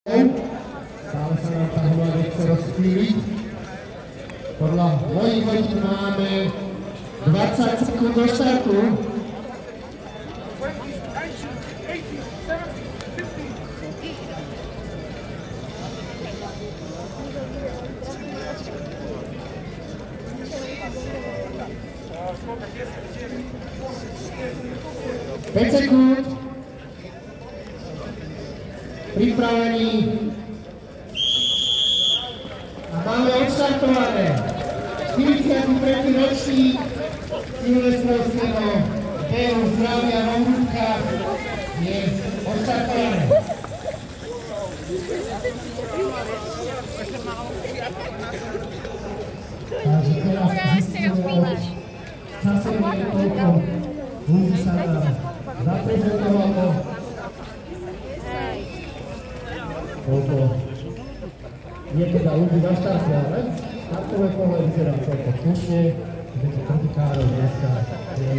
Stále sa nám tá hlavá nechce rozpíliť. Podľa mojich hodín máme 20 sekúnd do štartu. Päť sekúnd. Pripravení. A máme odštartované. 43. ročník silvestrovského behu zdravia Romúdka je odštartované. Takže teraz zistíme od časových toľko ľudí sa nám zaprezentovalo. Koľko je teda ľudí na štarte, ale štartové pole vyzerá celkom slušne, že to prvý károv dneska je